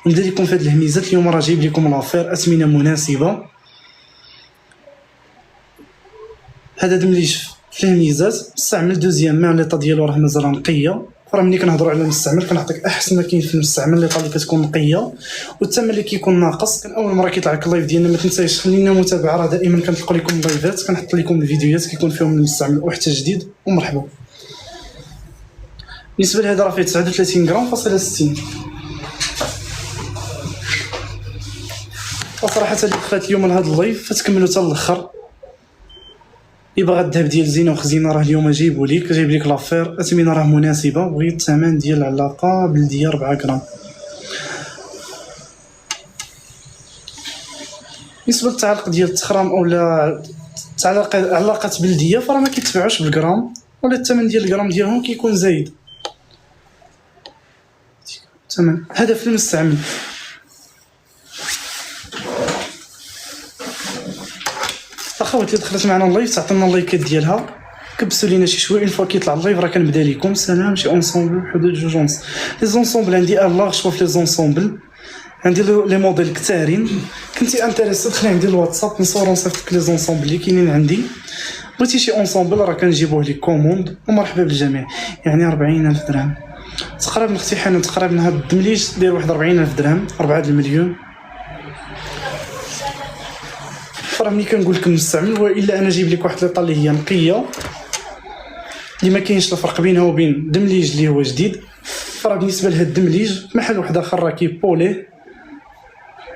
ونبدا لكم في هاد الهميزات. اليوم راه جايب لكم لافير اثمنه مناسبه. هذا دمليج في الهميزات مستعمل دوزيام مان ليطا ديالو راه مازال نقيه. راه ملي كنهضروا على المستعمل كنعطيك احسن ما كاين في المستعمل ليطا اللي كتكون نقيه، والثمن اللي كيكون ناقص. كان اول مره كيطلع لك اللايف ديالنا ما تنسايش خلينا متابعه، راه دائما كنطلقوا لكم اللايفات كنحط لكم الفيديوهات كيكون فيهم المستعمل وحتى جديد. ومرحبا. بالنسبه لهذا راه فيه 39 غرام فاصله 60. وصراحه اللي دخلت اليوم لهذا اللايف فتكملوا حتى الاخر. يبغى الذهب ديال زينه وخزينه راه اليوم جايب لك لافير اثمنه راه مناسبه، بغيت الثمن ديال العلاقه بلديه 4 غرام. بالنسبه للتعليق ديال التخرام اولا علاقات بلديه فراه ما كيتباعوش بالغرام، ولا الثمن ديال الغرام ديالهم كيكون زايد. الثمن هذا في المستعمل. اخواتي اللي دخلت معنا اللايف تعطينا اللايكات ديالها، كبسوا لينا شي شويه. فوا كيطلع اللايف راه كنبدا لكم سلام شي اونسومبل حدود جوج ونص. لي زونسومبل عندي الله شوف لي زونسومبل عندي لي موديل كثارين. كنتي انتريسي دخلي عندي الواتساب نصور نصيفط لك لي زونسومبل اللي كاينين عندي. بغيتي شي اونسومبل راه كنجيبوه لك كوموند. ومرحبا بالجميع. يعني 40,000 درهم تقريبا اختي حنان، تقريبا هاد الدمليج داير واحد 40,000 درهم 4 المليون. فراه ملي كنقول لكم مستعمل والا انا جايب لك واحد ليطا اللي هي نقيه اللي ما كاينش الفرق بينها وبين دمليج اللي هو جديد. فراه بالنسبه لهاد الدمليج محل واحد اخر راه كيبوليه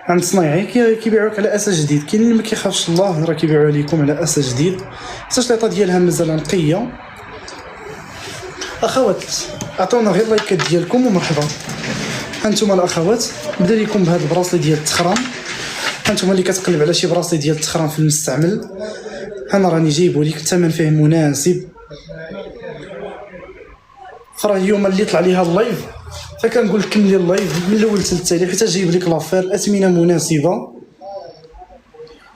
عند صنايعي كيبيعوك على اساس جديد. كاين اللي ما كيخافش الله راه كيبيعوا لكم على اساس جديد حتى ليطا ديالها مازال نقيه. اخوات عطونا غير لايكات ديالكم ومرحبا. هانتوما الاخوات بدا لكم بهذا البراسلي ديال التخرام. هانتوما اللي كتقلب على شي براسلي ديال التخرام في المستعمل انا راني جايبو ليك، الثمن فيه مناسب. فراه اليوم اللي طلع ليها اللايف فكنقول لك كملي اللايف من الاول حتى التالي حتى جايب لك لافير اثمنه مناسبه.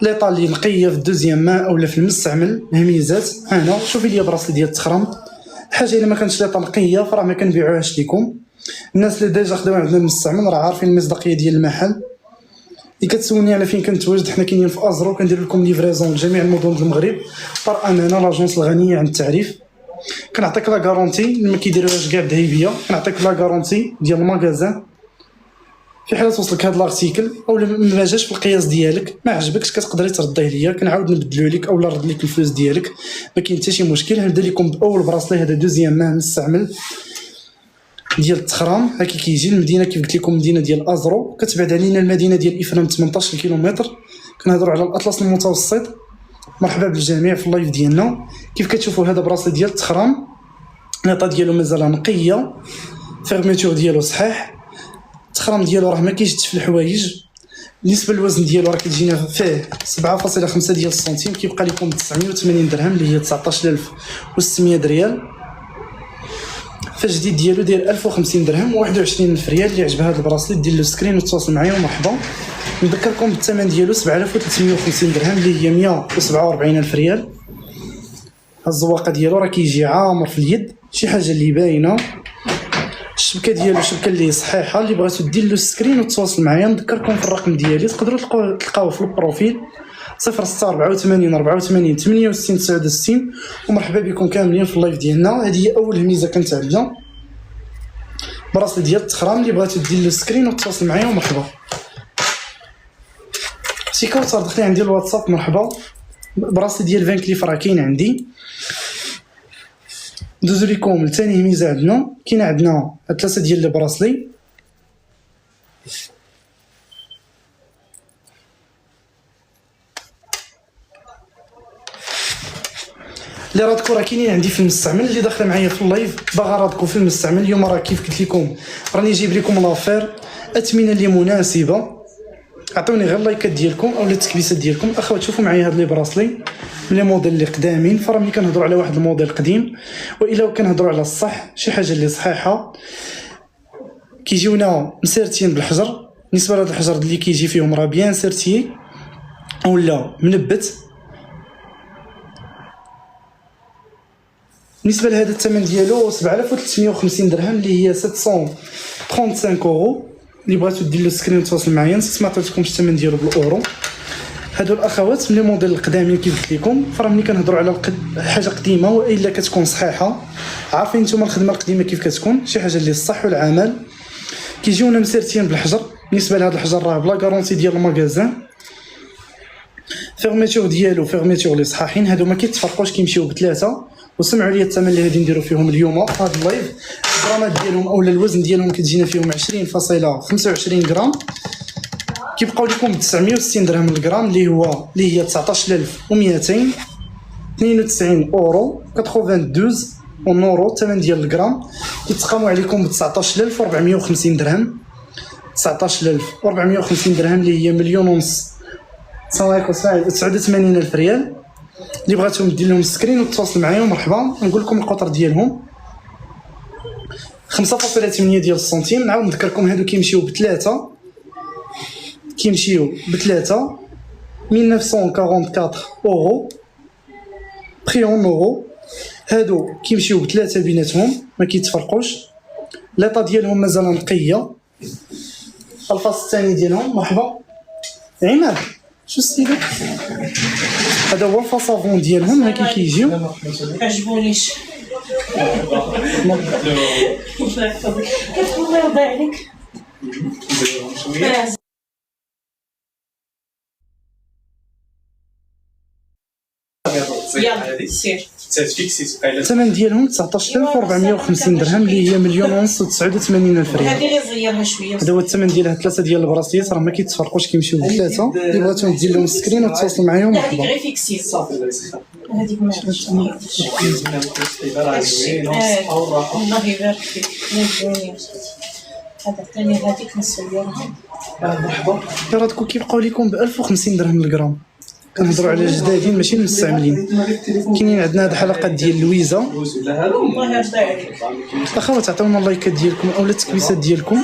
ليطا اللي نقيه في الدوزيام مان اولا في المستعمل هميزات. هنا شوفي لي براسلي ديال التخرام. الحاجه الا ما كانتش ليطا نقيه فراه ما كنبيعوهاش لكم. الناس اللي ديجا خداو عندنا المستعمل راه عارفين المصداقيه ديال المحل. اللي كتسولني على فين كنتواجد، حنا كاينين في ازرو كندير لكم ليفريزون لجميع المدن ديال المغرب بار امانه. لاجونس الغنيه عن التعريف. كنعطيك لا غارونتي اللي ما كيديروهاش كاع الذهبيه. كنعطيك لا غارونتي ديال المغازان في حاله توصلك هذا الارتيكل اولا ما جاش في القياس ديالك ما عجبكش كتقدري ترديه ليا كنعاود نبدلو لك اولا نرد لك الفلوس ديالك. ما كاين حتى شي مشكل. نبدا لكم باول براسلي هذا دوزيام مان مستعمل ديال التخرام. هاكي كيجي المدينه كيف قلت لكم مدينه ديال ازرو كتبعد علينا المدينه ديال افرام 18 كيلومتر. كنهضروا على الاطلس المتوسط. مرحبا بالجميع في اللايف ديالنا. كيف كتشوفوا هذا براسلي ديال التخرام ليطا ديالو مازال نقيه، فيرميتور ديالو صحيح، التخرام ديالو راه ما كيشدش في الحوايج. بالنسبه للوزن ديالو راه كتجينا فيه 7.5 ديال السنتيم. كيبقى لكم 980 درهم اللي هي 19600 ريال. فالجديد ديالو داير 1050 درهم و21000 ريال. اللي عجب هذا البراسلي دير له سكرين وتواصل معايا ومرحبا. نذكركم بالثمن ديالو 7350 درهم اللي هي 147000 ريال. الزواقه ديالو راه كيجي عامر في اليد، شي حاجه اللي باينه. الشبكه ديالو الشبكه اللي صحيحه. اللي بغيتو دير له سكرين وتواصل معايا نذكركم في الرقم ديالي تقدروا تلقاوه في البروفيل 0684 84 68 69. ومرحبا بكم كاملين في اللايف ديالنا. هذه هي اول هميزه كانت عندنا براسلي ديال التخرام. اللي بغيتو دير له سكرين وتواصل معايا ومرحبا. سي كوثر دخلي عندي الواتساب مرحبا. براسلي ديال 20 كليف راه كاين عندي. ندوزو لكم لثاني هميزه عندنا. كاين عندنا 3 ديال البراسلي. اللي راه كاينين عندي في المستعمل. اللي داخله معايا في اللايف باغا راه في المستعمل اليوم راه كيف قلت لكم راني جايب لكم لافير اثمنه اللي مناسبه. عطوني غير اللايكات ديالكم اولا التكبيسات ديالكم. اخوات شوفوا معايا هاد لي براسلي من لي موديل اللي قدامين. فراه ملي كنهضروا على واحد الموديل قديم والا كنهضروا على الصح شي حاجه اللي صحيحه كيجيونا مسيرتين بالحجر. بالنسبه لهاد الحجر اللي كيجي فيهم راه بيان سيرتي اولا منبت. بالنسبه لهذا الثمن ديالو 7350 درهم اللي هي 735 اورو. اللي بغاتو دير له سكرين تواصل معايا. نسيت ما عطيتكمش الثمن ديالو بالاورو. هادو الاخوات من لي موديل القدامين كيف قلت لكم، فراه ملي كنهضروا على حاجه قديمه والا كتكون صحيحه، عارفين نتوما الخدمه القديمه كيف كتكون، شي حاجه اللي الصح والعمل. كيجيونا مسيرتين بالحجر. بالنسبه لهذا الحجر راه بلا غارونتي ديال المغازان، فيرميتور ديالو فيرميتور لي صحاحين، هادو ما كيتفرقوش كيمشيو بثلاثه. وسمعوا لي الثمن اللي غادي نديرو فيهم اليوم في هذا اللايف. الغرامات ديالهم اولا الوزن ديالهم كتجينا فيهم 20.25 غرام، كيبقاو لكم ب 960 درهم للغرام، اللي هي 19200 92 اورو 92 اورو الثمن ديال الغرام. كيتقاموا عليكم ب 19450 درهم. 19450 درهم اللي هي مليون ونص 89 ريال. اللي بغاتهم دير لهم سكرين وتواصل معايا مرحبا. نقول لكم القطر ديالهم 5.8 ديال السنتيم. نعاود نذكركم هادو كيمشيو بثلاثه 1944 اورو بري اون اورو. هادو كيمشيو بثلاثه بيناتهم ما كيتفرقوش. لاطا ديالهم مازال نقيه. الفاس الثاني ديالهم مرحبا عماد شو السيده. هذا هو الفاصافون ديالهم هكا كيجيو. عجبونيش كتقول الله يرضي عليك. يلا سير. الثمن ديالهم 19450 درهم اللي هي مليون ونص و89 الف ريال. هذه غير زيرها شويه. هذا هو الثمن ديالها. ثلاثه ديال البراسليات راه ما كيتفرقوش كيمشيو بثلاثه. اللي بغاتو دير لهم سكرين وتواصلوا معايا هذيك مرحبا. غير فيكسي صافي. هذيك ما الله يبارك فيك. هذا الثاني هذيك نصورها. مرحبا. راه تكون كيبقاو لكم ب 1050 درهم للغرام. كنهضروا على جدادين ماشي المستعملين. كاينين عندنا هاد الحلقات ديال لويزا. الله يرضي عليك. اخوات عطيونا اللايكات ديالكم اولا التكبيسات ديالكم.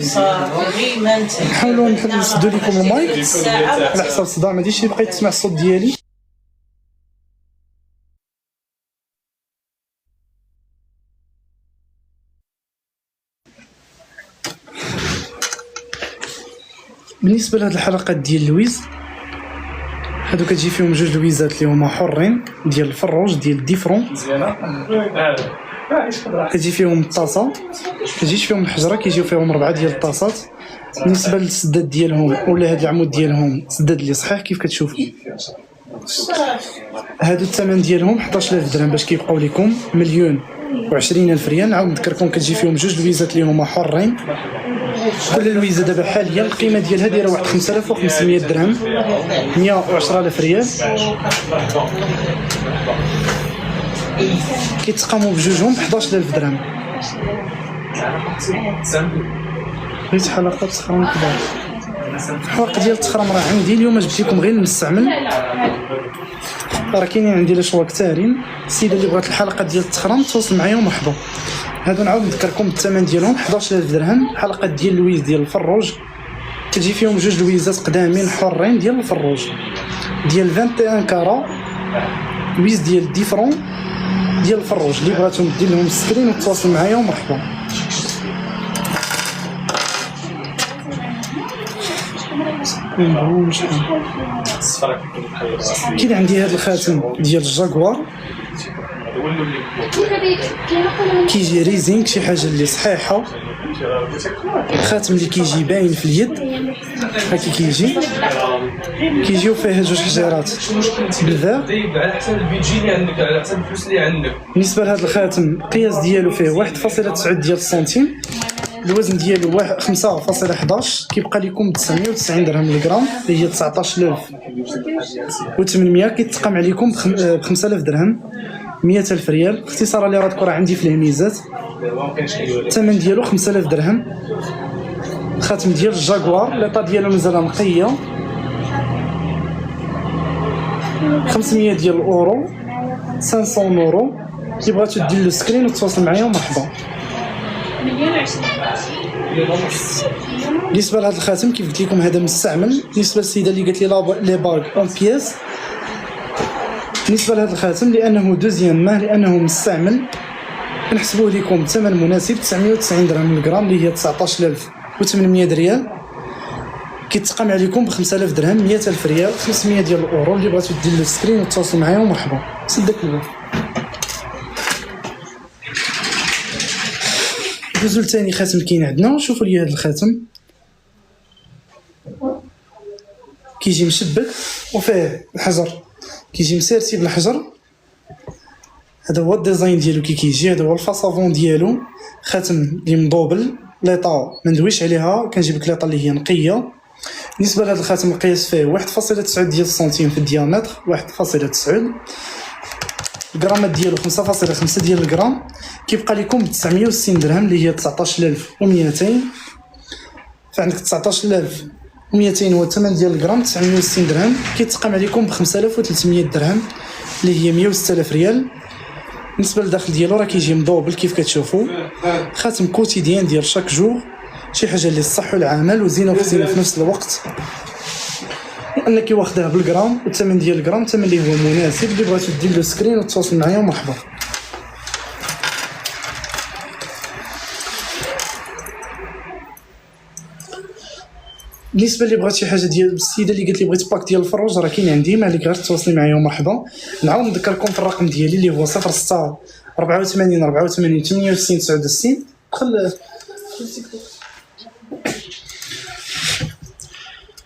صافي ما انت نحاولوا نسدوا لكم المايك على حساب الصداع، ما ديش يبقى يتسمع الصوت ديالي. بالنسبه لهاد الحلقات ديال لويز، هادو كتجي فيهم جوج لويزات اللي هما حرين ديال الفروج ديال ديفرون. كتجي فيهم الطاسه، كتجيش فيهم الحجره، كيجيو فيهم 4 ديال الطاسات. بالنسبه للسداد ديالهم ولا هاد العمود ديالهم سداد اللي صحيح كيف كتشوفوا. هادو الثمن ديالهم 11000 درهم باش كيبقاو لكم مليون و20 الف ريال. نعاود نذكركم كتجي فيهم جوج لويزات اللي هما حرين. كل لويزه دابا حاليا القيمه ديالها دايره واحد 5500 درهم 110000 ريال. كيتقاموا بجوجهم ب 11000 درهم. بغيت حلقات تخرم كبار. الحلقه ديال التخرم راه عندي اليوم، جبت لكم غير المستعمل. راه كاينين عندي لي شوا كثارين. السيده اللي بغات الحلقه ديال التخرم تواصل معايا ومرحبا. هادو نعاود نذكركم الثمن ديالهم 11000 درهم. حلقه ديال لويز ديال الفروج كتجي فيهم جوج لويزات قدامين حرين ديال الفروج ديال 21 كارا. لويز ديال ديفرون ديال الفروج. اللي بغاتهم دير لهم السكرين وتواصل معايا ومرحبا. كاين عندي هذا الخاتم ديال الجاكوار كيجي ريزينغ، شي حاجه اللي صحيحه. خاتم اللي كيجي باين في اليد هكا كيجيو فيه جوج حجيرات بالذهب. بالنسبه لهذا الخاتم القياس ديالو فيه 1.9 ديال السنتيم. الوزن ديالو 5.11. كيبقى لكم ب 990 درهم للغرام اللي هي 19800. كيتقام عليكم ب 5000 درهم 100000 ريال. اختصارا اللي راه راه عندي في الهميزات. الثمن ديالو 5000 درهم. خاتم ديال الجاكوار لاطا ديالو مازال نقيه 500 ديال الاورو 500 اورو. كي بغاتو دير له سكرين وتواصل معايا ومرحبا. بالنسبه لهذا الخاتم كيف قلت لكم هذا مستعمل. بالنسبه للسيده اللي قالت لي لي باغ اون بياس، بالنسبه لهذا الخاتم لانه دوزيام ما لانه مستعمل كنحسبوه لكم بثمن مناسب 990 درهم للغرام اللي هي 19000 و800 ريال. كيتقام عليكم ب 5000 درهم، 100000 ريال، 500 ديال الاورو. اللي بغاتو ديروا السكرين وتواصلوا معايا ومرحبا. سد داك الباب. ندوزو لثاني خاتم كاين عندنا. شوفوا لي هذا الخاتم كيجي مشبك وفيه الحجر، كيجي مسيرتي بالحجر. هذا هو الديزاين ديالو كيجي، هذا هو الفاسافون ديالو. خاتم اللي مضوبل، ليطا مندويش عليها، كنجيب لك ليطا اللي هي نقيه. بالنسبه لهذا الخاتم القياس فيه 1.9 ديال السنتيم في الديامتر، 1.9. الغرامات ديالو 5.5 ديال الغرام. كيبقى لكم ب 960 درهم اللي هي 19200. فعندك 19200 هو الثمن ديال الغرام، 960 درهم. كيتقام عليكم ب 5300 درهم اللي هي 106000 ريال. بالنسبه للداخل ديالو راه كيجي مضوبل كيف كتشوفوا. خاتم كوتيديان ديال شاك جور، شي حاجه اللي الصح والعمل وزينه وخزينه في نفس الوقت، لانك واخدها بالغرام. والثمن ديال الغرام ثمن اللي هو مناسب. اللي بغاتو دير له سكرين وتواصل معايا ومرحبا. بالنسبه اللي بغات شي حاجه ديال السيده اللي قالت لي بغيت باك ديال الفروج، راه كاين عندي، ما عليك غير تواصلي معايا ومرحبا. نعاود نذكركم في الرقم ديالي اللي هو 06 84 84 68 69. دخل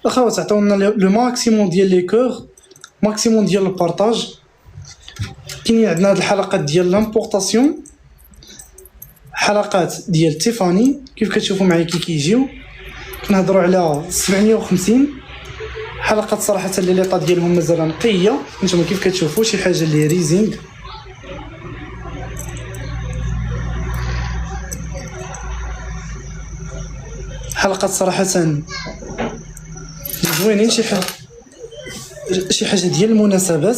اخوات، عطاونا لو ماكسيموم ديال لي كور، ماكسيموم ديال البارطاج. كاينين عندنا هاد الحلقات ديال لامبورطاسيون، حلقات ديال تيفاني كيف كتشوفوا معايا كيجيو. كنهضروا على 750 حلقات صراحه اللي ليطا ديالهم مازال نقيه. نتوما كيف كتشوفوا شي حاجه اللي ريزينغ. حلقات صراحه زوينين، شي حاجه ديال المناسبات.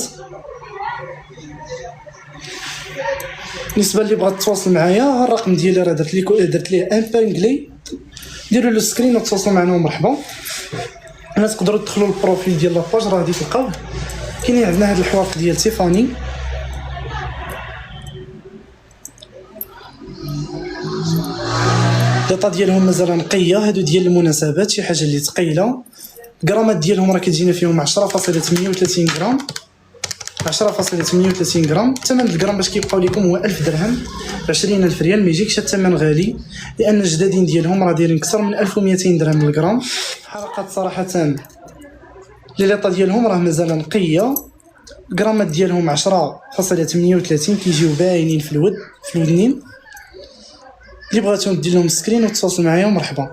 بالنسبه اللي بغات تواصل معايا، الرقم ديالي راه درت ليه ان بانغلي. ديروا له سكرين وتواصلوا معنا ومرحبا. انا تقدروا تدخلوا للبروفيل ديال لاباج، راه غادي تلقاوه. كاينين عندنا هاد الحواق ديال تيفاني، الداتا ديالهم مازال نقيه. هادو ديال المناسبات، شي حاجه اللي ثقيله. الغرامات ديالهم راه كتجينا فيهم 10.38 غرام، 10.38 غرام. ثمن الغرام باش كيبقاو لكم هو 1000 درهم، 20000 ريال. ما يجيكش الثمن غالي لان الجدادين ديالهم راه دايرين اكثر من 1200 درهم للغرام. حلقات صراحه لي ليطا ديالهم راه مازال نقيه. الغرامات ديالهم 10.38 كيجيو باينين في الودنين. اللي بغاتو ندير لهم سكرين وتواصل معايا ومرحبا.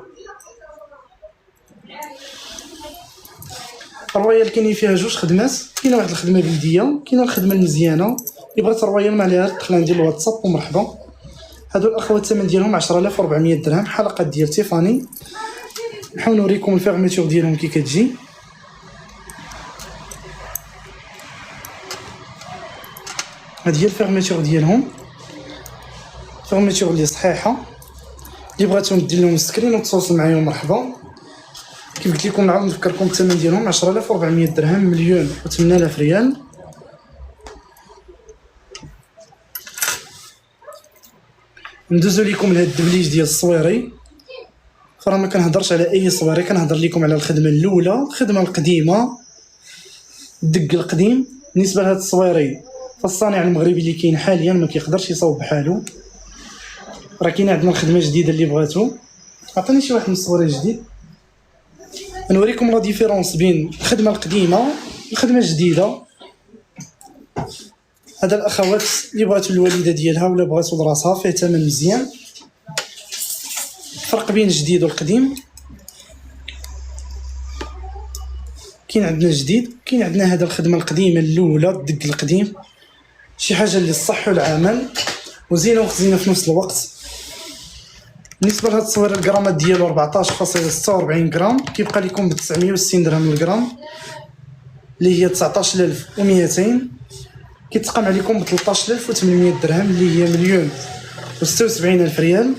الرويال كاينين فيها جوج خدمات، كاينه واحد الخدمه بلديه، كاينه الخدمه المزيانه. اللي بغات الرويال ما عليها تدخل عندي الواتساب ومرحبا. هادو الاخوات الثمن ديالهم 10400 درهم. حلقه ديال تيفاني. نحاول نوريكم الفيرميتور ديالهم كي كتجي. هادي هي الفيرميتور ديالهم، فيرميتور اللي صحيحه. اللي بغاتو ندير لهم سكرين وتواصل معايا ومرحبا. كيف قلت لكم نعاود نفكركم الثمن ديالهم 10400 درهم، 1,080,000 ريال. ندوزو لكم لهاد الدبليج ديال الصويري. فراه ما كنهضرش على اي صويري، كنهضر لكم على الخدمه الاولى، الخدمه القديمه، الدق القديم. بالنسبه لهاد الصويري فالصانع المغربي اللي كاين حاليا ما كيقدرش يصاوب بحالو. راه كاين عندنا الخدمه الجديده اللي بغاتو. عطيني شي واحد من الصويري جديد نوريكم لا ديفيرونس بين الخدمه القديمه والخدمه الجديده. هذا الاخوات اللي بغاتو الوالده ديالها ولا بغاتو لراسها فيه ثمن مزيان. الفرق بين الجديد والقديم، كاين عندنا جديد، كاين عندنا هذا الخدمه القديمه الاولى، الدق القديم، شي حاجه اللي الصح والعمل وزينه وخزينه في نفس الوقت. بالنسبه لهاد التصوير الغرامات ديالو 14.46 غرام، كيبقى لكم ب 960 درهم للغرام اللي هي 19200. كيتقام عليكم ب 13800 درهم اللي هي 1,076,000 ريال،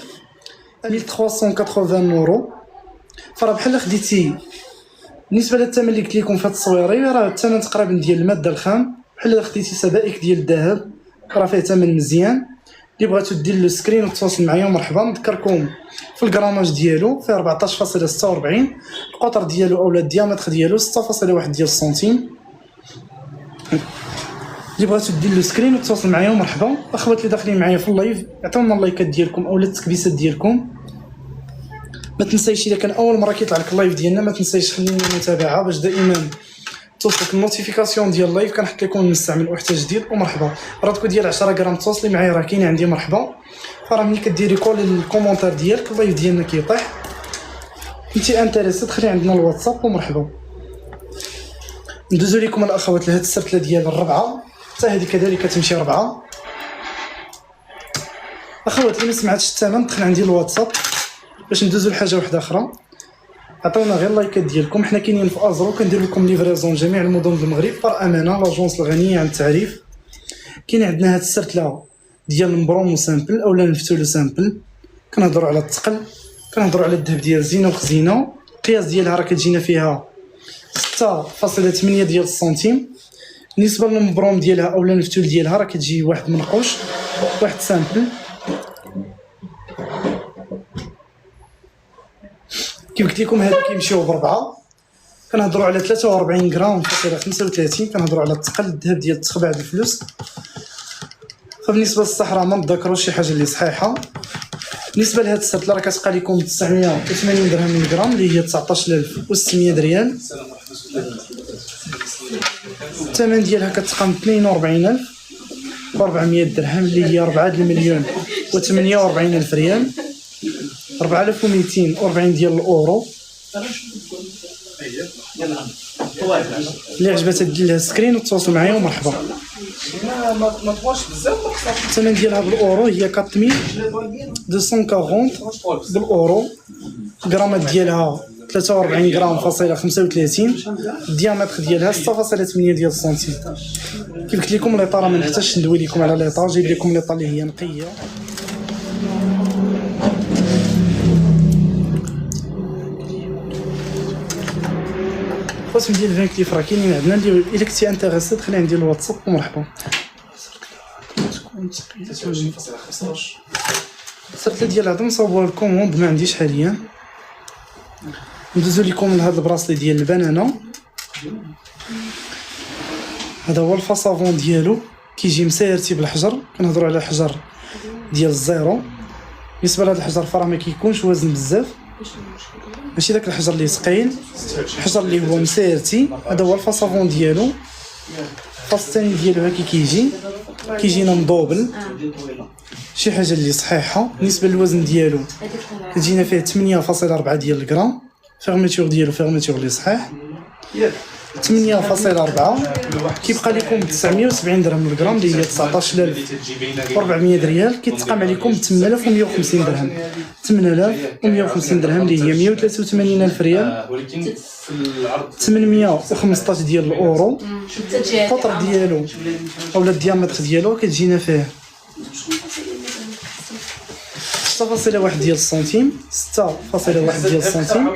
1380 اورو. فراه بحال خديتي بالنسبه للثمن اللي قلت لكم في هاد التصويري، راه الثمن تقريبا ديال الماده الخام، بحال خديتي سبائك ديال الذهب، راه فيه ثمن مزيان. اللي بغاتو دير لو سكرين وتواصل معايا مرحبا. نذكركم في الكراماج ديالو فيه 14.46، القطر ديالو اولا الديامتر ديالو 6.1 ديال السنتيم. اللي بغاتو دير لو سكرين وتواصل معايا مرحبا. اخوات اللي داخلين معايا في اللايف عطيونا اللايكات ديالكم اولا التكبيسات ديالكم. ما تنسايش الا كان اول مره كيطلع لك اللايف ديالنا ما تنسايش خلينا متابعه باش دائما توصلك النوتيفيكاسيون ديال اللايف. كنحط لكم المستعمل وحتى جديد. ومرحبا راتكو ديال 10 غرام توصلي معايا راه كاين عندي مرحبا. فراه ملي كديري كول الكومونتير ديالك اللايف ديالنا كيطيح. انتي انتريسي دخلي عندنا الواتساب ومرحبا. ندوزو لكم الاخوات لهاد السرتله ديال الربعه حتى هذه كذلك تمشي 4. اخوات اللي ما سمعتش الثمن دخل عندي الواتساب باش ندوزو لحاجه واحده اخرى. عطيونا غير اللايكات ديالكم. حنا كاينين في ازرو كندير لكم ليفريزون جميع المدن المغرب بار امانه لاجونس الغنيه عن التعريف. كاين عندنا هاد السرتله ديال المبروم سامبل اولا الفتول سامبل. كنهضروا على الثقل، كنهضروا على الذهب ديال زينه وخزينه. القياس ديالها راه كتجينا فيها 6.8 ديال السنتيم. بالنسبه للمبروم ديالها اولا الفتول ديالها راه كتجي واحد منقوش واحد سامبل. كيف قلت لكم هادو كيمشيو ب4. كنهضروا على 43 غرام فاصله 35. كنهضروا على الثقل الذهب ديال التخبع د الفلوس. فبالنسبه للصحراء ما نذكروش شي حاجه اللي صحيحه. بالنسبه لهاد السرتله راه كتبقى لكم 980 درهم للغرام اللي هي 19600 ريال. الثمن ديالها كتقام 42400 درهم اللي هي 4,048,000 ريال. 4240 ديال الاورو. اللي عجبتها دير لها سكرين وتواصل معايا ومرحبا. ما طواش بزاف. الثمن ديالها بالاورو هي 4240 بالاورو. الغرامات ديالها 43 غرام فاصله 35. الديامتر ديالها 6.8 ديال السنتيم. كيف قلت لكم ليطار ما نحتاجش ندوي لكم على ليطار، جايب لكم ليطار اللي هي نقيه. القسم ديال 20 كليف راه كاينين عندنا اللي الا كنتي انتريسي دخلي عندي الواتساب ومرحبا. السرتله ديال هذا مصاوبه الكوموند ما عنديش حاليا. ندوزو لكم لهاد البراسلي ديال البنانه. هذا هو الفاسافون ديالو كيجي مسيرتي بالحجر. كنهضروا على حجر ديال الزيرو. بالنسبه لهاد الحجر فراه ما كيكونش وزن بزاف، ماشي داك الحجر اللي ثقيل، الحجر اللي هو مسيرتي. هذا هو الفاسافون ديالو. الفاس الثاني ديالو هكي كيجينا مدوبل شي حاجه اللي صحيحه. بالنسبه للوزن ديالو كتجينا فيه 8.4 ديال الغرام. فيرميتور ديالو فيرميتور اللي صحيح 8.4. كيبقى لكم 970 درهم للغرام اللي هي 19400 ريال. كيتقام عليكم 8150 درهم. 8150 درهم اللي هي 183000 ريال. 815 ديال الاورو. القطر ديالو اولا الديامتر ديالو كتجينا فيه 6.1 ديال السنتيم. 6.1 ديال السنتيم.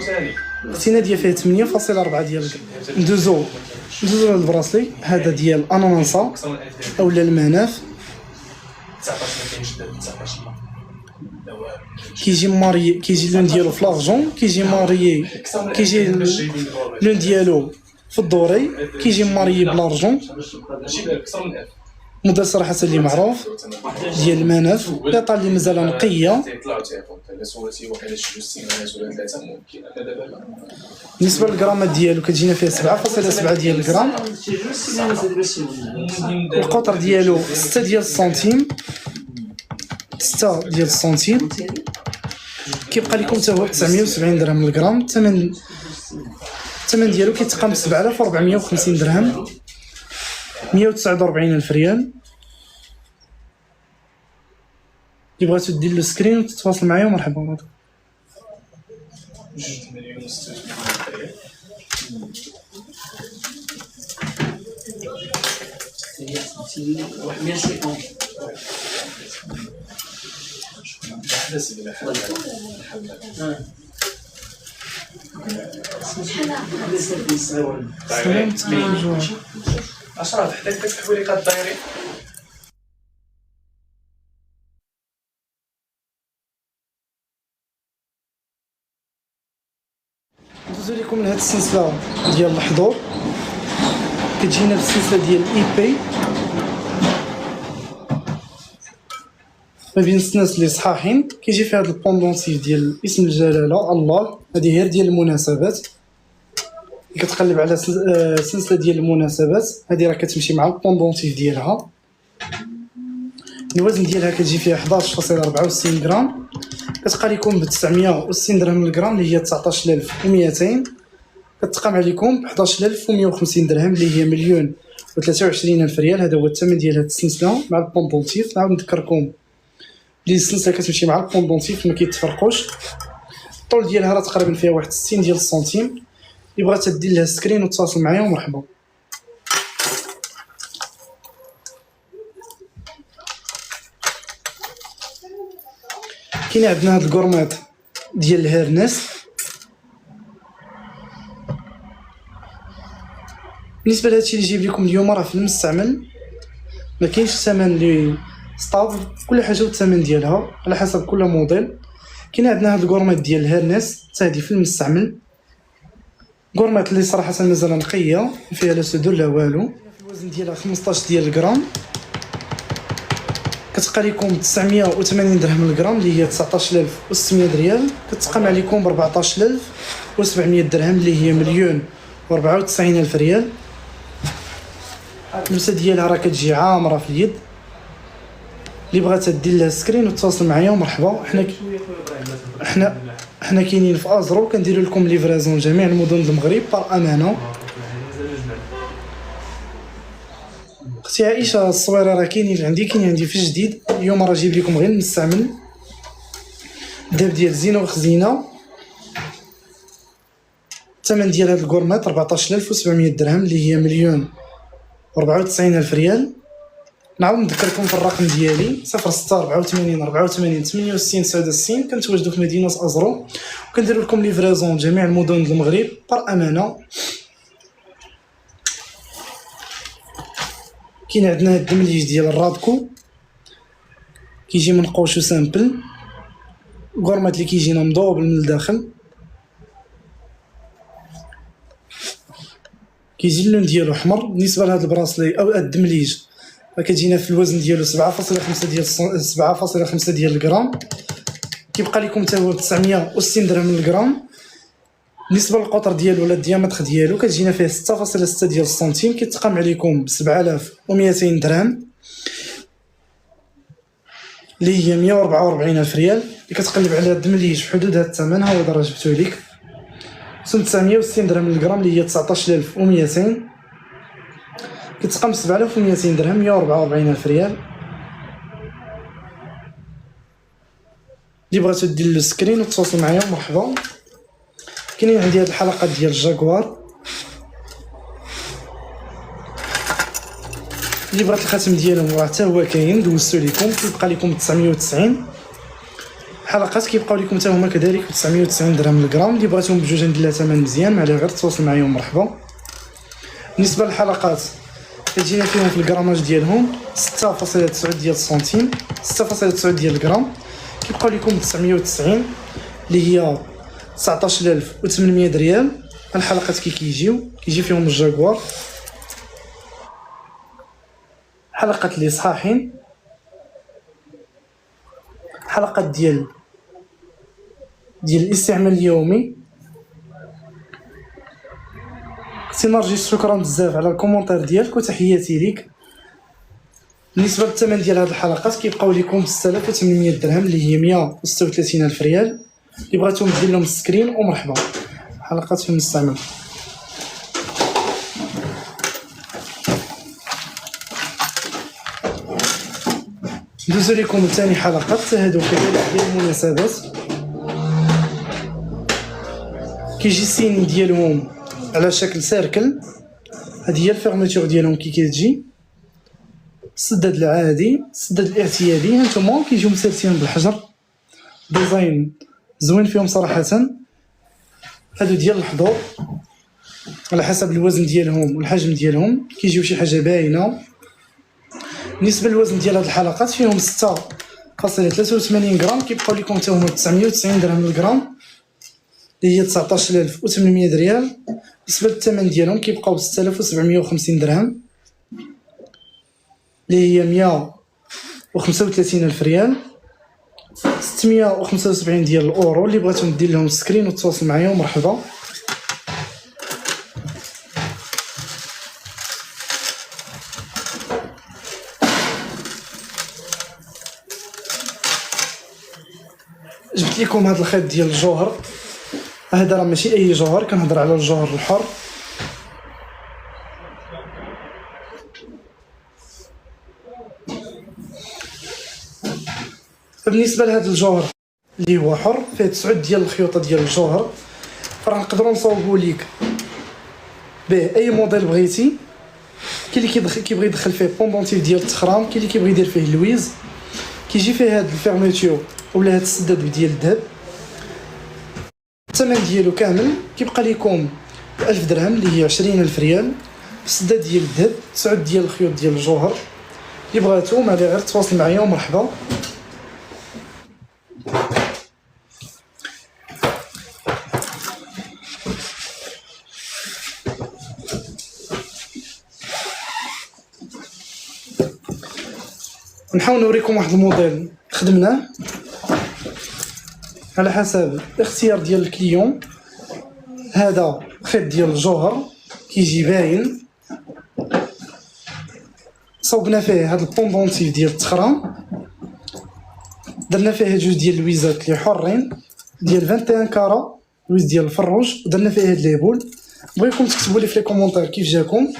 التينه ديال فيه 8.4 ديال الغرام. ندوزو للبراسلي. هذا ديال اناناسا اولا المناف. كيجي ماري، كيجي لون ديالو في لارجون، كيجي ماري، كيجي لون ديالو في الدوري، كيجي ماري بلارجون. موديل صراحه اللي معروف ديال المناف. القطعه اللي مازال نقيه. بالنسبه للغرامات ديالو كتجينا فيه 7.7 ديال الغرام. القطر ديالو 6 ديال السنتيم. 6 ديال السنتيم. كيبقى لكم حتى هو 970 درهم للغرام. الثمن ديالو كيتقام ب 7450 درهم 149000 ريال. اللي بغاتو دير له سكرين وتتواصل معايا ومرحبا. عشرة حداك داك الحويريقات الدايرين لكم لهاد السلسله ديال الحضور. كتجينا بالسلسله ديال اي بي ما بين السناس اللي صحاحين. كيجي فيها هاد البوندونسيف ديال اسم الجلاله الله. هذه غير ديال المناسبات، كتقلب على سلسله ديال المناسبات. هذه راه كتمشي مع البوندونسيف ديالها. الوزن ديالها كتجي فيها 11.64 غرام. كتبقى لكم ب 960 درهم للغرام اللي هي 19200. كتقام عليكم ب 11150 درهم اللي هي 1,023,000 ريال. هذا هو الثمن ديال هاد السلسله مع البوندونتيف. نعاود نذكركم بلي السلسله كتمشي مع البوندونتيف ما كيتفرقوش. الطول ديالها راه تقريبا فيها واحد 60 ديال السنتيم. اللي بغات دير لها سكرين وتواصل معايا ومرحبا. كاين عندنا هاد الكورميط ديال الهيرنس. بالنسبه لهادشي اللي جايب لكم اليوم راه في المستعمل، ما كاينش الثمن اللي ستابل، كل حاجه والثمن ديالها على حسب كل موديل. كاين عندنا هاد الكورميط ديال الهيرنس حتى هادي في المستعمل. كورميط اللي صراحه مازال نقيه، فيها لا صدور لا والو. الوزن ديالها 15 ديال الغرام. كتبقى لكم 980 درهم للغرام اللي هي 19600 ريال. كتقام عليكم ب 14700 درهم اللي هي 1,094,000 ريال. اللبسه ديالها راه كتجي عامره في اليد. اللي بغات دير لها سكرين وتواصل معايا ومرحبا. حنا كاينين في ازرو، كنديروا لكم ليفرازون جميع المدن المغرب بار امانه. اختي عائشه الصويره راه كاينين عندي في جديد. اليوم راه جايب لكم غير المستعمل. الذهب ديال زينه وخزينه. الثمن ديال هذا الكورميط 14700 درهم اللي هي 1,094,000 ريال. نعاود نذكركم في الرقم ديالي 06 84 84 68 69. كنتواجدوا في مدينه ازرو وكنديروا لكم ليفرازون جميع المدن المغرب بار امانه. كاين عندنا هاد الدمليج ديال الرادكو، كيجي منقوش وسامبل. كورميط اللي كيجينا مضوبل من الداخل. كيجي اللون ديالو احمر. بالنسبه لهاد البراسلي او الدمليج كتجينا في الوزن ديالو 7.5 ديال الغرام. كيبقى لكم حتى هو 960 درهم للغرام. بالنسبه للقطر ديالو ولا الديامتر ديالو كتجينا فيه 6.6 ديال السنتيم. كيتقام عليكم ب 7200 درهم اللي هي 144,000 ريال. اللي كتقلب على الدمليج في حدود هذا الثمن ها هو راه جبتو لك 960 درهم للغرام اللي هي 19200. كتقام 7200 درهم 144,000 ريال. اللي بغاتو دير له سكرين وتواصل معايا مرحبا. كاينين عندي هاد الحلقات ديال الجاكوار. اللي بغات الخاتم ديالهم حتى هو كاين دوزتو لكم. كيبقى لكم 990 حلقات. كيبقاو لكم حتى هما كذلك ب 990 درهم للغرام. اللي بغاتهم بجوج ندير لها ثمن مزيان ما عليه غير تواصل معايا ومرحبا. بالنسبه للحلقات كتجينا فيهم في الكراماج ديالهم 6.9 ديال السنتيم 6.9 ديال الغرام. كيبقاو لكم 990 اللي هي 19,800 ريال. الحلقات كيجي فيهم الجاكوار. حلقات اللي صحاحين، حلقات ديال الاستعمال اليومي. سي نرجس شكرا بزاف على الكومونتير ديالك وتحياتي ليك. بالنسبه للثمن ديال هاد الحلقات كيبقاو لكم 6,800 درهم اللي هي 136,000 ريال. اللي بغاتهم دير لهم السكرين ومرحبا. حلقات في المستعمل. ندوزو لكم لثاني حلقات حتى هادو كذلك ديال المناسبات. كيجي السين ديالهم على شكل سيركل. هذه هي الفيرميتور ديالهم كي كتجي. السداد العادي، السداد الاعتيادي هانتوما كيجيو مسالسين بالحجر. ديزاين زوين فيهم صراحه. هادو ديال الحضور على حسب الوزن ديالهم والحجم ديالهم كيجيو شي حاجه باينه. بالنسبه للوزن ديال هاد الحلقات فيهم 6.83 غرام. كيبقاو لكم حتى هما 990 درهم للغرام. اللي هي 19800 ريال. بالنسبه للثمن ديالهم كيبقاو 6750 درهم اللي هي 135000 ريال. 675 ديال الاورو. اللي بغيتو ندير لهم سكرين وتواصل معايا ومرحبا. جبت لكم هذا الخيط ديال الجوهر. هذا راه ماشي اي جوهر، كنهضر على الجوهر الحر. بالنسبه لهذا الجوهر اللي هو حر فيه 9 ديال الخيوطه ديال الجوهر، فراه نقدروا نصاوبوا ليك به اي موديل بغيتي. كاين اللي كيبغي يدخل فيه بوندونتيف ديال التخرام، كاين اللي كيبغي يدير فيه اللويز، كيجي فيه هاد الفيرميتور ولا هاد السداد ديال الذهب. الثمن ديالو كامل كيبقى لكم 1000 درهم اللي هي 20000 ريال. السداد ديال الذهب، 9 ديال الخيوط ديال الجوهر. اللي بغاتو ما غير تواصل معايا ومرحبا. نحاول نوريكم واحد الموديل خدمناه على حسب الاختيار ديال الكليون. هذا خيط ديال الجوهر كيجي باين، صوبنا فيه هاد البوندونتيف ديال التخرام، درنا فيه جوج ديال اللويزات اللي حرين ديال 21 كارا، لويز ديال الفروج، ودرنا فيه هاد ليبول. بغيكم تكتبوا لي في لي كومونتير كيف جاكم.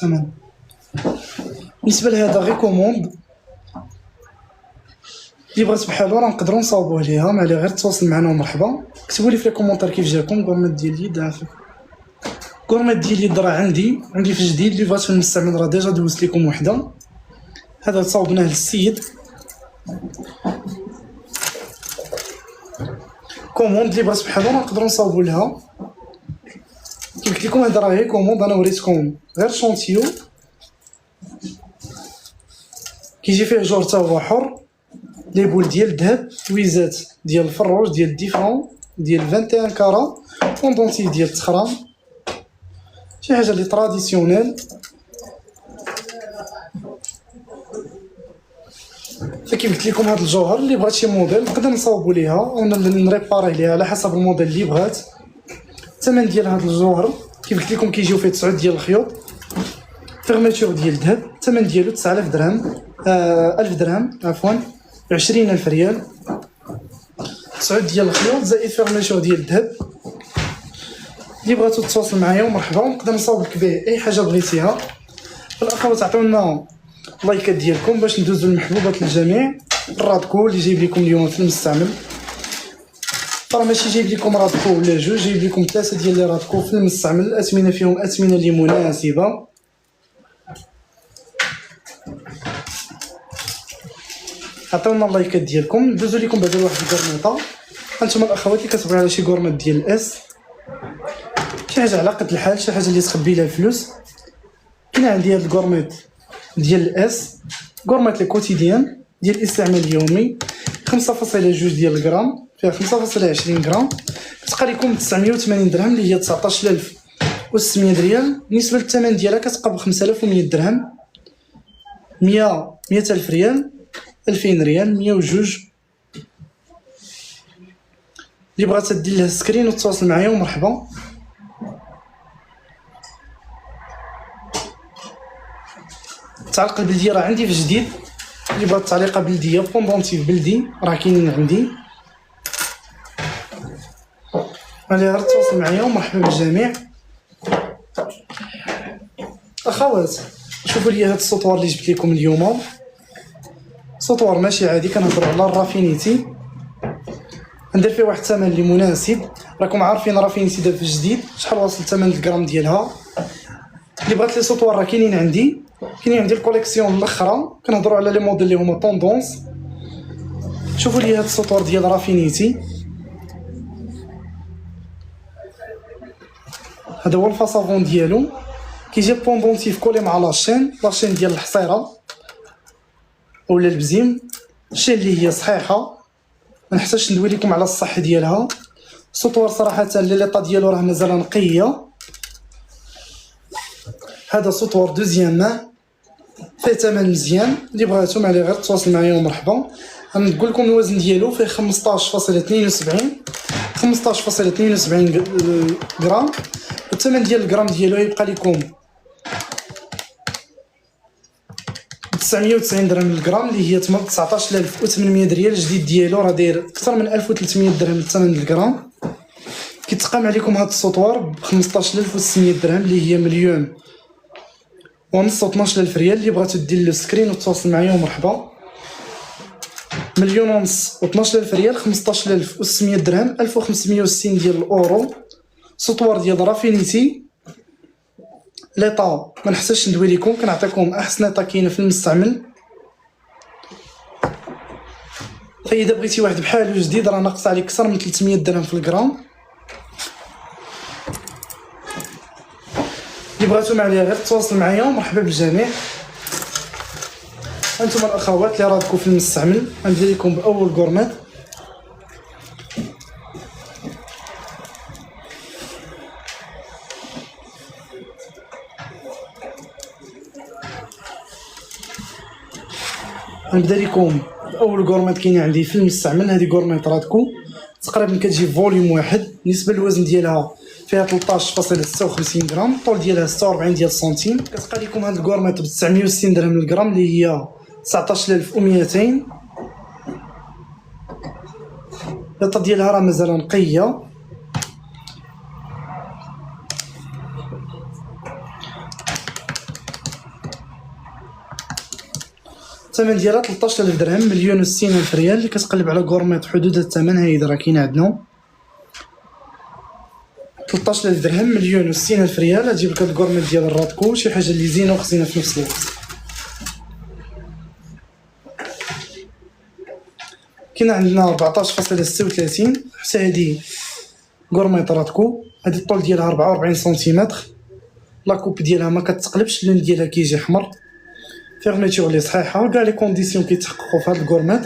تمام. بالنسبه لهذا غير كوموند اللي بغات بحالو راه نقدروا نصاوبوه ليها، ما عليه غير تواصل معنا ومرحبا. كتبوا لي في لي كومونتير كيف جاكم. كورميت ديال اليد عافاك. كورميت ديال اليد راه عندي في الجديد اللي بغات في المستعمل راه ديجا دوزت لكم وحده. هذا صاوبناه للسيد. كوموند اللي بغات بحالو راه نقدروا نصاوبوا لها. كيف قلت لكم هذا راه غير كوموند، انا وريتكم غير شونتيو. كيجي فيه جور تا هو حر، لي بول ديال الذهب، تويزات ديال الفروج ديال ديفرون ديال 21 كارا، بوندونتيف ديال التخرام، شي حاجه اللي تراديسيونيل. فكيف قلت لكم هذا الجوهر اللي بغات شي موديل نقدر نصاوبوا ليها او نريباري ليها على حسب الموديل اللي بغات. الثمن ديال هذا الجوهر كيف قلت لكم كيجيو فيه 9 ديال الخيوط، فيرميتور ديال الذهب. الثمن ديالو 9000 درهم، 1000 درهم عفوا، 20000 ريال. 9 ديال الخيوط زائد فيرميتور ديال الذهب. اللي بغاتو تواصل معايا ومرحبا، نقدر نصاوب لك به اي حاجه بغيتيها. الاخوات عطيونا اللايكات ديالكم باش ندوزو المحبوبات للجميع. الرادكو اللي جايب لكم اليوم في المستعمل، راه ماشي جايب لكم رادكو ولا جوج، جايب لكم 3 ديال لي رادكو في المستعمل. الاثمنه فيهم اثمنه اللي مناسبه. عطيونا اللايكات ديالكم. ندوزو لكم بعدا واحد الكورنيطه. هانتوما الاخوات اللي كتبغيو على شي كورميط ديال الاس، شي حاجه على قد الحال، شي حاجه اللي تخبي لها الفلوس. كاين عندي هاد الكورميط ديال الاس، كورميط لي كوتيديان ديال الاستعمال اليومي، 5.2 ديال الغرام، فيها 5.20 غرام. كتبقى لكم 980 درهم اللي هي 19600 ريال. بالنسبه للثمن ديالها كتبقى ب 5100 درهم، 100000 ريال، 2000 ريال، 102. اللي بغات دير لها سكرين وتواصل معايا ومرحبا. التعليق البلدي راه عندي في جديد. اللي بغات تعليقه بلديه بوندونتيف بلدي راه كاينين عندي. غير تواصل معايا ومرحبا بالجميع. اخوات شوفوا لي هاد السطوار اللي جبت لكم اليوم. سطوار ماشي عادي، كنهضروا على الرافينيتي. ندير فيه واحد الثمن اللي مناسب. راكم عارفين رافينيتي دابا في الجديد شحال واصل ثمن الغرام ديالها. اللي بغات لي سطوار راه كاينين عندي الكوليكسيون الاخرى. كنهضروا على لي موديل اللي هما طوندونس. شوفوا لي هاد السطوار ديال رافينيتي. هذا هو الفاسافون ديالو. كيجي بوندونتيف كولي مع لاشين ديال الحصيره اولا البزيم. شي اللي هي صحيحه، ما نحتاجش ندوي لكم على الصح ديالها. سطور صراحه ليطا ديالو راه مازال نقيه. هذا سطور دوزيام مان فيه ثمن مزيان، اللي بغاتو معلي غير تواصل معايا ومرحبا. غنقول لكم الوزن ديالو فيه 15.72 غرام. الثمن ديال الغرام ديالو يبقى لكم 990 درهم للغرام، اللي هي 19800 ريال. الجديد ديالو راه داير اكثر من 1300 درهم الثمن للغرام. كيتقام عليكم هذا السطور ب 15600 درهم، اللي هي مليون ونص و 12000 ريال. اللي بغاتو دير له سكرين وتواصل معايا ومرحبا. مليون ونص و 12000 ريال، 15600 درهم، 1560 ديال الاورو. سطوار ديال رافينيتي ليطا ما نحتاجش ندوي لكم، كنعطيكم احسن ليطا كاينه في المستعمل. فاذا بغيتي واحد بحالو جديد راه ناقص عليك اكثر من 300 درهم في الغرام. اللي بغاتو معايا غير تواصل معايا ومرحبا بالجميع. انتم الاخوات اللي راكم في المستعمل، غندير لكم باول غورميط. غنبدا لكم باول غورميط كاين عندي في المستعمل. هذه غورميط راتكو تقريبا كتجي فوليوم واحد. بالنسبه للوزن ديالها فيها 13.56 غرام، الطول ديالها 46 ديال سنتيم. كتبقى لكم هاد الغورميط ب 960 درهم للغرام، اللي هي 19200. الطا ديالها راه مازال نقيه. الثمن ديالها 13000 درهم، مليون و 60000 ريال. اللي كتقلب على غورميط حدود الثمن هايد راه كاين عندنا 13000 درهم، مليون و 60000 ريال. غتجيب لك هاد الغورميط ديال الراتكو، شي حاجه اللي زينه وخزينه في نفس الوقت. كاين عندنا 14.36 حتى هادي غورميط راتكو. هادي الطول ديالها 44 سنتيمتر. لاكوب ديالها ما كتقلبش، اللون ديالها كيجي حمر. فيرميتور لي صحيحه، كاع لي كونديسيون كيتحققوا في هاد الغورميط.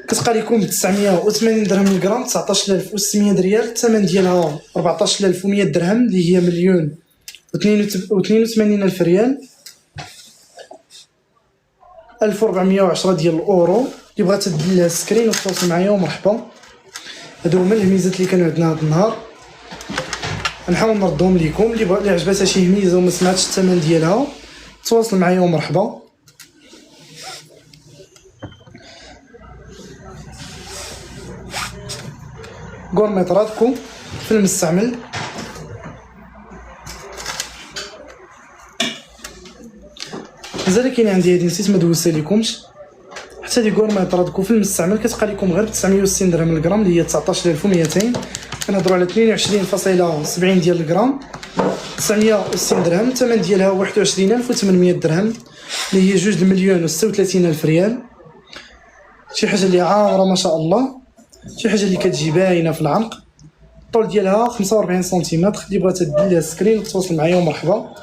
كتبقى لكم ب 980 درهم للغرام، 19600 ريال. الثمن ديالها 14100 درهم، اللي هي مليون و 82000 ريال، 1410 ديال الاورو. اللي بغات دير لها سكرين وتواصل معايا ومرحبا. هادو هما الميزات اللي كانوا عندنا هاد النهار، نحاول نردهم لكم. اللي عجباتها شي ميزه وما سمعتش الثمن ديالها تواصل معايا ومرحبا. غورميط راتكو في المستعمل. مازال كاين عندي هادي نسيت ما دوزتها لكمش. حتى هادي غورميط راتكو في المستعمل كتبقى لكم غير ب 960 درهم للغرام، اللي هي 19200. كنهضروا على 22.70 ديال الغرام، 960 درهم. الثمن ديالها 21800 درهم، اللي هي 2 مليون و 36000 ريال. شي حاجه اللي عامره ما شاء الله، شي حاجه اللي كتجي باينه في العنق. الطول ديالها 45 سنتيمتر. اللي بغات دير لها سكرين وتواصل معايا ومرحبا.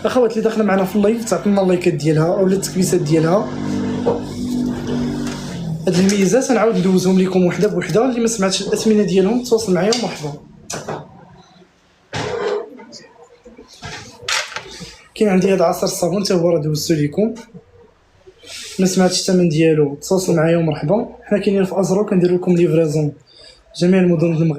اخوات اللي داخله معنا في اللايف تعطينا اللايكات ديالها او التكبيسات ديالها. هاد الميزات نعاود ندوزهم لكم وحده بوحده. اللي ما سمعتش الاثمنه ديالهم تواصل معايا ومرحبا. كاين عندي هاد عصير الصابون حتى هو راه دوزتو لكم، ما سمعتش الثمن ديالو تواصل معايا ومرحبا. حنا كاينين في ازرو كندير لكم ليفريزون جميع المدن المغرب.